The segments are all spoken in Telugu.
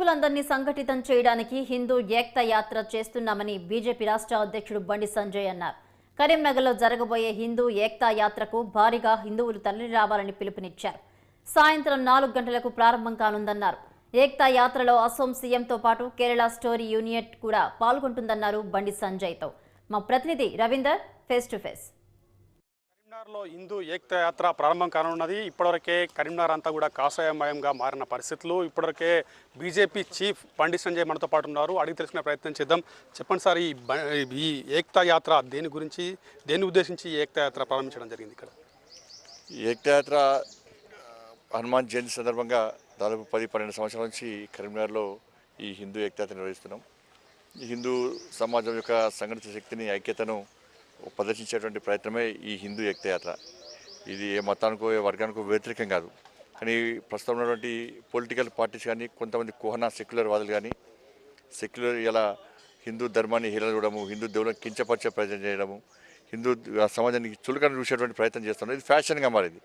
హిందువులందరినీ సంఘటితం చేయడానికి హిందూ ఏక్తా యాత్ర చేస్తున్నామని బీజేపీ రాష్ట్ర అధ్యక్షుడు బండి సంజయ్ అన్నారు. కరీంనగర్లో జరగబోయే హిందూ ఏక్తా యాత్రకు భారీగా హిందువులు తరలిరావాలని పిలుపునిచ్చారు. సాయంత్రం 4 గంటలకు ప్రారంభం కానుందన్నారు. ఏక్తా యాత్రలో అసోం సీఎంతో పాటు కేరళ స్టోరీ యూనిట్ కూడా పాల్గొంటుందన్నారు బండి సంజయ్తో మా ప్రతినిధి రవీందర్ ఫేస్ టు ఫేస్. కరీంనగర్లో హిందూ ఏక్తా యాత్ర ప్రారంభం కానున్నది. ఇప్పటివరకే కరీంనగర్ అంతా కూడా కాషాయమయంగా మారిన పరిస్థితులు. ఇప్పటివరకే బీజేపీ చీఫ్ బండి సంజయ్ మనతో పాటు ఉన్నారు. అడిగి తెలుసుకునే ప్రయత్నం చేద్దాం. చెప్పండి సార్, ఈ ఏక్తా యాత్ర దేని ఉద్దేశించి ఈ ఏక్తా యాత్ర ప్రారంభించడం జరిగింది? ఇక్కడ ఈ ఏక్తా యాత్ర హనుమాన్ జయంతి సందర్భంగా దాదాపు 10-12 సంవత్సరాల నుంచి కరీంనగర్లో ఈ హిందూ ఏక్తా యాత్ర నిర్వహిస్తున్నాం. ఈ హిందూ సమాజం యొక్క సంఘటిత శక్తిని, ఐక్యతను ప్రదర్శించేటువంటి ప్రయత్నమే ఈ హిందూ ఏక్తా యాత్ర. ఇది ఏ మతానికో ఏ వర్గానికో వ్యతిరేకం కాదు. కానీ ప్రస్తుతం ఉన్నటువంటి పొలిటికల్ పార్టీస్ కానీ, కొంతమంది కుహనా సెక్యులర్ వాదులు కానీ ఇలా హిందూ ధర్మాన్ని హీలన చూడము, హిందూ దేవులను కించపరిచే ప్రయత్నం చేయడము, హిందూ సమాజానికి చులకన చూసేటువంటి ప్రయత్నం చేస్తున్నారు. ఇది ఫ్యాషన్గా మారింది.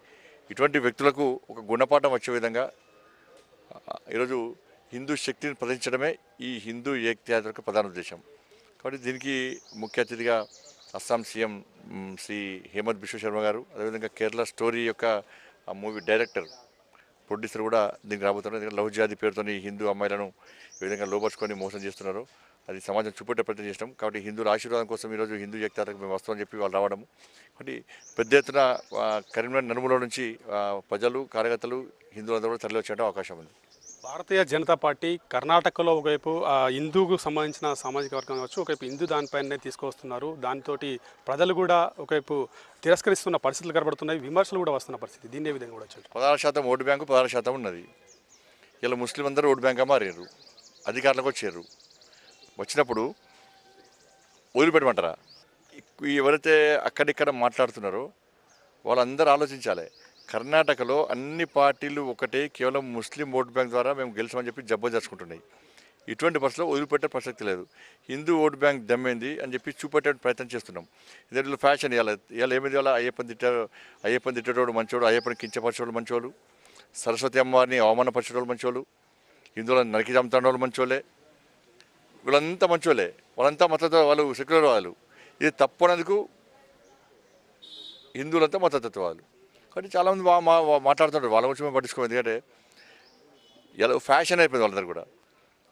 ఇటువంటి వ్యక్తులకు ఒక గుణపాఠం వచ్చే విధంగా ఈరోజు హిందూ శక్తిని ప్రదర్శించడమే ఈ హిందూ ఏక్తా యాత్రకు ప్రధాన ఉద్దేశం. కాబట్టి దీనికి ముఖ్య అతిథిగా అస్సాం సీఎం శ్రీ హేమంత్ బిశ్వ శర్మ గారు, అదేవిధంగా కేరళ స్టోరీ యొక్క మూవీ డైరెక్టర్, ప్రొడ్యూసర్ కూడా దీనికి రాబోతున్నారు. ఎందుకంటే లవ్ జిహాదీ పేరుతో హిందూ అమ్మాయిలను ఏ విధంగా లోపరుచుకొని మోసం చేస్తున్నారు, అది సమాజం చూపెట్టే ప్రయత్నం చేసినాం. కాబట్టి హిందువుల ఆశీర్వాదం కోసం ఈరోజు హిందూ ఏక్తా యాత్రకు మేము వస్తామని చెప్పి వాళ్ళు రావడం. కాబట్టి పెద్ద ఎత్తున కరీంనగర్ నలుమూల నుంచి ప్రజలు, కార్యకర్తలు, హిందువులందరూ కూడా తరలి వచ్చే అవకాశం ఉంది. భారతీయ జనతా పార్టీ కర్ణాటకలో ఒకవైపు హిందూకు సంబంధించిన సామాజిక వర్గం కావచ్చు, ఒకవైపు హిందూ దానిపైనే తీసుకొస్తున్నారు. దాంతో ప్రజలు కూడా ఒకవైపు తిరస్కరిస్తున్న పరిస్థితులు కనబడుతున్నాయి, విమర్శలు కూడా వస్తున్న పరిస్థితి. దీన్ని ఏ విధంగా కూడా 16% ఓటు బ్యాంకు 16% ఉన్నది. ఇలా ముస్లిం అందరూ ఓటు బ్యాంక్గా మారారు, అధికారులకు వచ్చారు. వచ్చినప్పుడు వదిలిపెట్టమంటారా? ఎవరైతే అక్కడిక్కడ మాట్లాడుతున్నారో వాళ్ళందరూ ఆలోచించాలి. కర్ణాటకలో అన్ని పార్టీలు ఒకటే, కేవలం ముస్లిం ఓటు బ్యాంక్ ద్వారా మేము గెలిచామని చెప్పి జబ్బర్దర్చుకుంటున్నాయి. ఇటువంటి పరిస్థితుల్లో వదిలిపెట్టే ప్రసక్తి లేదు. హిందూ ఓటు బ్యాంక్ దమ్మైంది అని చెప్పి చూపెట్టే ప్రయత్నం చేస్తున్నాం. ఇదే ఫ్యాషన్. ఇవాళ ఏమైంది? ఇవాళ అయ్యప్పని తిట్టేటోడు మంచోడు, అయ్యప్పని కించపరిచేవాళ్ళు మంచోళ్ళు, సరస్వతి అమ్మవారిని అవమానపరిచేటోళ్ళు మంచోళ్ళు, హిందువులను నరికి చంపుతున్న వాళ్ళు మంచోళ్ళే. వీళ్ళంతా మంచోళ్ళే, వాళ్ళంతా మతత్వ వాళ్ళు, సెక్యులర్ వాళ్ళు. ఇది తప్పనందుకు హిందువులంతా మతతత్వాలు. కాబట్టి చాలామంది మాట్లాడుతుంటారు, వాళ్ళ గురించి మేము పట్టించుకోము. ఎందుకంటే ఇలా ఫ్యాషన్ అయిపోయింది వాళ్ళందరూ కూడా.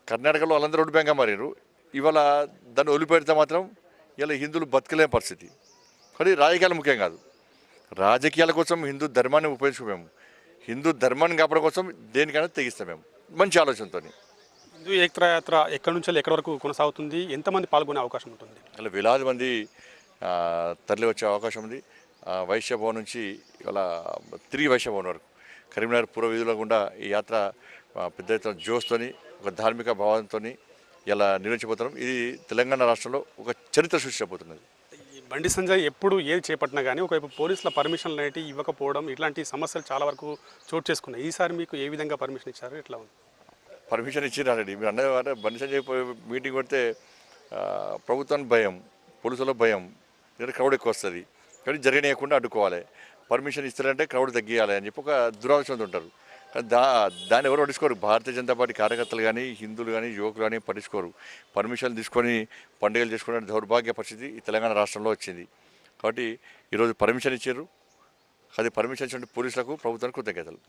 కర్ణాటకలో వాళ్ళందరూ ఓటు బ్యాంక్గా మారారు. ఇవాళ దాన్ని వదిలిపెడితే మాత్రం ఇలా హిందువులు బతకలేని పరిస్థితి. కానీ రాజకీయాలు ముఖ్యం కాదు. రాజకీయాల కోసం హిందూ ధర్మాన్ని ఉపయోగించుకోమేము. హిందూ ధర్మాన్ని కాపాడడం కోసం దేనికైనా తెగిస్తాం మేము, మంచి ఆలోచనతో. హిందూ ఏక్తా యాత్ర ఎక్కడి నుంచి ఎక్కడి వరకు కొనసాగుతుంది? ఎంతమంది పాల్గొనే అవకాశం ఉంటుంది? అలా వేలాది మంది తరలి వచ్చే అవకాశం ఉంది. వైశ్య భవన్ నుంచి ఇవాళ 3 వైశ్య భవన్ వరకు కరీంనగర్ పూర్వ వీధుల గుండా ఈ యాత్ర పెద్ద ఎత్తున జోస్తోని, ఒక ధార్మిక భావంతో ఇలా నిర్వహించబోతున్నాం. ఇది తెలంగాణ రాష్ట్రంలో ఒక చరిత్ర సృష్టించబోతున్నది. బండి సంజయ్ ఎప్పుడు ఏది చేపట్టినా కానీ ఒకవైపు పోలీసుల పర్మిషన్లు అనేవి ఇవ్వకపోవడం, ఇట్లాంటి సమస్యలు చాలా వరకు చోటు చేసుకున్నాయి. ఈసారి మీకు ఏ విధంగా పర్మిషన్ ఇచ్చారు? ఎట్లా ఉంది? పర్మిషన్ ఇచ్చి రానండి. మీరు అన్నవారే బండి సంజయ్ మీటింగ్ పెడితే ప్రభుత్వానికి భయం, పోలీసులో భయం, ఎందుకంటే క్రౌడ్ ఎక్కువ వస్తుంది. కానీ జరగనీయకుండా అడ్డుకోవాలి. పర్మిషన్ ఇస్తారంటే క్రౌడ్ తగ్గియాలి అని చెప్పి ఒక దురాలోచనతో ఉంటారు. కానీ దాన్ని ఎవరు పట్టించుకోరు. భారతీయ జనతా పార్టీ కార్యకర్తలు కానీ, హిందువులు కానీ, యువకులు కానీ పట్టించుకోరు. పర్మిషన్ తీసుకొని పండుగలు చేసుకునే దౌర్భాగ్య పరిస్థితి ఈ తెలంగాణ రాష్ట్రంలో వచ్చింది. కాబట్టి ఈరోజు పర్మిషన్ ఇచ్చారు. అది పర్మిషన్ ఇచ్చిన పోలీసులకు, ప్రభుత్వానికి కృతజ్ఞతలు.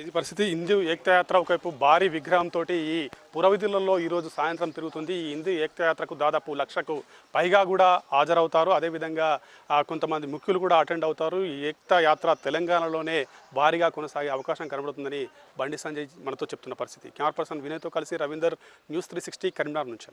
ఇది పరిస్థితి. హిందూ ఏక్తా యాత్ర ఒకవైపు భారీ విగ్రహంతో ఈ పురవీధులలో ఈరోజు సాయంత్రం తిరుగుతుంది. ఈ హిందూ ఏక్తా యాత్రకు దాదాపు 1,00,000కు పైగా కూడా హాజరవుతారు. అదేవిధంగా కొంతమంది ముఖ్యులు కూడా అటెండ్ అవుతారు. ఈ ఏక్తా యాత్ర తెలంగాణలోనే భారీగా కొనసాగే అవకాశం కనబడుతుందని బండి సంజయ్ మనతో చెప్తున్న పరిస్థితి. కెమెరా పర్సన్ వినయ్తో కలిసి రవీందర్, న్యూస్ 360 కరీంనగర్ నుంచి.